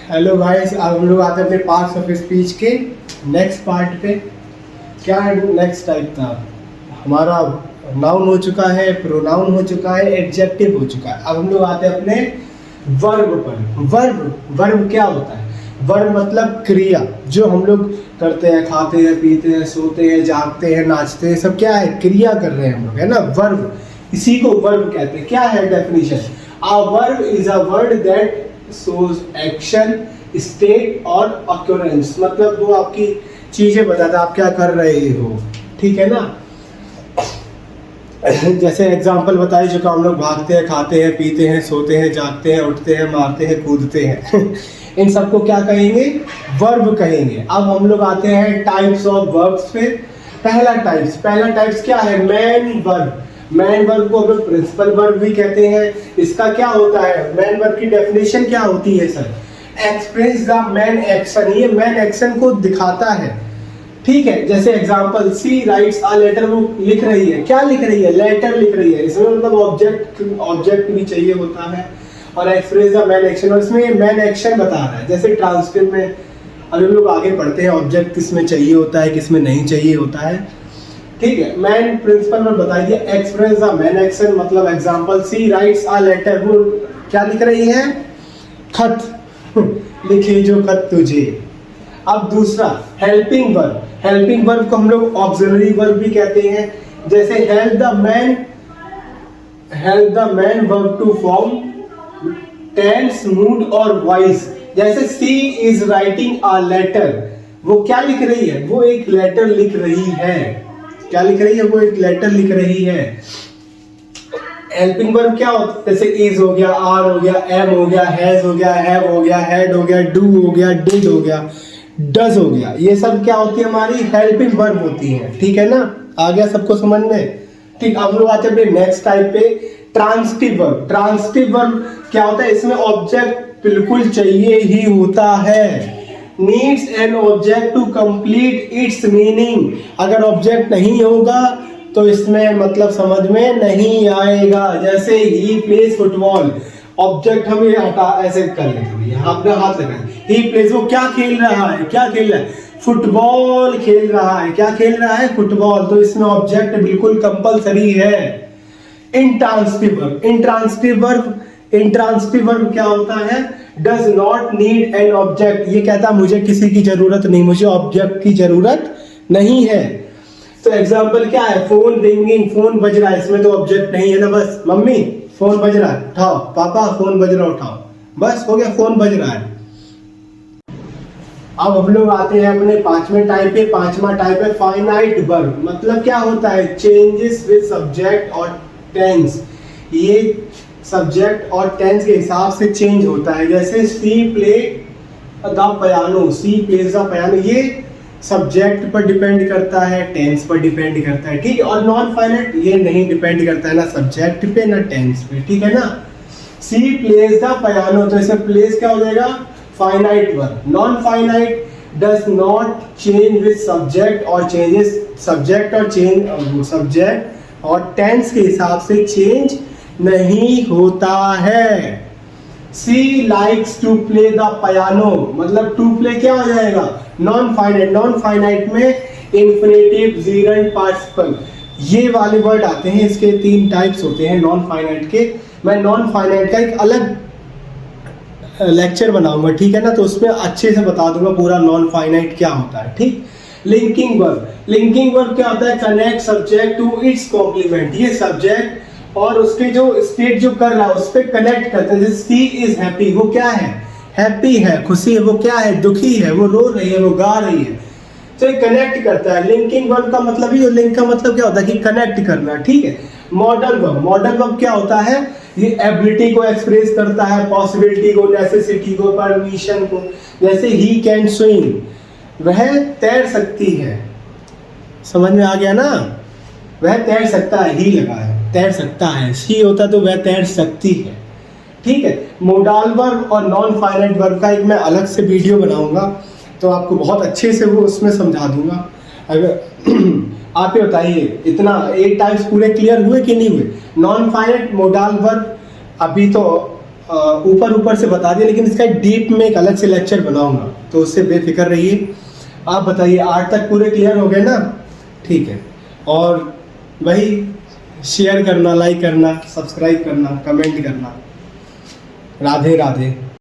Hello guys, अब हम लोग आते हैं अपने पार्ट्स ऑफ स्पीच के नेक्स्ट पार्ट पे। क्या नेक्स्ट टाइप था हमारा? नाउन हो चुका है, प्रोनाउन हो चुका है, एडजेक्टिव हो चुका है। अब हम लोग आते हैं अपने वर्ब पर। वर्ब क्या होता है? वर्ब मतलब क्रिया, जो हम लोग करते हैं, खाते हैं, पीते हैं, सोते हैं, जागते हैं, नाचते हैं, सब क्या है? क्रिया कर रहे हैं हम लोग, है ना? वर्ब, इसी को वर्ब कहते हैं। क्या है definition? A verb is a word that shows action, state और occurrence, मतलब वो आपकी चीजें बताता है आप क्या कर रहे हो, ठीक है ना? जैसे एग्जांपल बता ही चुका, हम लोग भागते हैं, खाते हैं, पीते हैं, सोते हैं, जागते हैं, उठते हैं, मारते हैं, कूदते हैं। इन सबको क्या कहेंगे? वर्ब कहेंगे। अब हम लोग आते हैं टाइप्स ऑफ वर्ब्स पे। पहला टाइप्स क्या है? Man verb. मैन वर्ब को हम लोग प्रिंसिपल वर्ब भी कहते हैं। इसका क्या होता है? मैन वर्ब की डेफिनेशन क्या होती है sir? Express the main action, ये मैन एक्शन को दिखाता है, ठीक है? जैसे example, she writes a letter, वो लिख रही है। क्या लिख रही है? लेटर लिख रही है। इसमें मतलब ऑब्जेक्ट भी चाहिए होता है, और एक्सप्रेस द मैन एक्शन, और इसमें मैन एक्शन बता रहा है। जैसे ट्रांसक्रिप्ट में अभी हम लोग आगे पढ़ते हैं ऑब्जेक्ट किसमें चाहिए होता है, किसमें नहीं चाहिए होता है, ठीक है? मैन प्रिंसिपल में बताइए, एक्सप्रेस द मैन एक्शन मतलब example, she writes a letter, वो क्या लिख रही है? खत। लिखे जो खत तुझे। अब दूसरा हेल्पिंग वर्ब। हेल्पिंग वर्ब को हम लोग ऑक्सिलरी वर्ब भी कहते हैं। जैसे help the main verb to form tense, mood और वॉइस। जैसे she is writing a letter, वो क्या लिख रही है? वो एक लेटर लिख रही है। क्या लिख रही है? वो एक लेटर लिख रही है। हेल्पिंग वर्ब क्या होता है? जैसे इज हो गया, आर हो गया, एम हो गया, हैज हो गया, हैव हो गया, हैड हो गया, डू हो गया, डिड हो गया, डज हो गया। ये सब क्या होती है? हमारी हेल्पिंग वर्ब होती है, ठीक है ना? आ गया सबको समझ में? ठीक, अब लोग आते हैं नेक्स्ट टाइप पे, ट्रांसिटिव वर्ब। ट्रांसिटिव वर्ब क्या होता है? इसमें ऑब्जेक्ट बिल्कुल चाहिए ही होता है। Needs an object to complete its meaning. अगर ऑब्जेक्ट नहीं होगा तो इसमें मतलब समझ में नहीं आएगा। जैसे ही प्लेज फुटबॉल, ऑब्जेक्ट हम ये हटा ऐसे कर लेते हैं, अपना हाथ लगाए, ही प्लेज, वो क्या खेल रहा है? क्या खेल रहा है? फुटबॉल खेल रहा है। क्या खेल रहा है? फुटबॉल। तो इसमें ऑब्जेक्ट बिल्कुल कंपलसरी है। इंट्रांसिटिव वर्ब क्या होता है? Does not need an object. ये कहता है मुझे किसी की जरूरत नहीं, मुझे ऑब्जेक्ट की जरूरत नहीं है। तो एग्जांपल क्या है? फोन रिंगिंग, फोन बज रहा है, इसमें तो ऑब्जेक्ट नहीं है ना, बस मम्मी फोन बज रहा है उठाओ, पापा फोन बज रहा है उठाओ, बस हो गया, फोन बज रहा है। अब हम लोग आते हैं अपने पांचवें टाइप पे। पांचवा टाइप है फाइनाइट वर्ब। मतलब क्या होता है? चेंजेस विद सब्जेक्ट और टेंस। ये सब्जेक्ट और टेंस के हिसाब से चेंज होता है। जैसे she play the piano, she plays the piano, ये सब्जेक्ट पर डिपेंड करता है, टेंस पर डिपेंड करता है, ठीक है? और नॉन फाइनाइट ये नहीं डिपेंड करता है ना सब्जेक्ट पे ना टेंस पे, ठीक है ना? सी प्लेज द पियानो, तो इसमें प्लेस क्या हो जाएगा? Finite verb. Non finite does not change with subject और चेंजेस सब्जेक्ट और टेंस के हिसाब से चेंज नहीं होता है। She likes to play the piano, मतलब टू प्ले क्या हो जाएगा? Non finite. नॉन फाइनाइट में इंफिनिटिव, जीरेंट, पार्टिसिपल, ये वाले वर्ड आते हैं। इसके तीन टाइप्स होते हैं नॉन फाइनाइट के। मैं नॉन फाइनाइट का एक अलग लेक्चर बनाऊंगा, ठीक है ना? तो उसमें अच्छे से बता दूंगा पूरा नॉन फाइनाइट क्या होता है, ठीक? लिंकिंग वर्ब क्या होता है? Connect subject to its complement. ये सब्जेक्ट और उसके जो स्टेट जो कर रहा है उस पर कनेक्ट करते हैं। जैसे सी इज हैप्पी, वो क्या है? हैप्पी है, खुशी है। वो क्या है? दुखी है, वो रो रही है, वो गा रही है। तो ये कनेक्ट करता है। लिंकिंग वर्ब का मतलब ही, लिंक का मतलब क्या होता है? कि कनेक्ट करना, ठीक है? मॉडल वर्ब क्या होता है? ये एबिलिटी को एक्सप्रेस करता है, पॉसिबिलिटी को, नेसेसिटी को, परमिशन को। जैसे ही कैन स्विम, वह तैर सकती है। समझ में आ गया ना? वह तैर सकता है, ही लगा है, तैर सकता है, सी होता तो वह तैर सकती है, ठीक है? मोडाल वर्ब और नॉन फाइनाइट वर्ब का एक मैं अलग से वीडियो बनाऊंगा, तो आपको बहुत अच्छे से वो उसमें समझा दूंगा। अगर आप ये बताइए, इतना 8 टाइप्स पूरे क्लियर हुए कि नहीं हुए? नॉन फाइनाइट मोडाल वर्ब अभी तो ऊपर ऊपर से बता दिया, लेकिन इसका डीप में एक अलग से लेक्चर बनाऊंगा, तो उससे बेफिक्र रहिए। आप बताइए 8 तक पूरे क्लियर हो गए ना? ठीक है। और वही शेयर करना, लाइक करना, सब्सक्राइब करना, कमेंट करना। राधे राधे।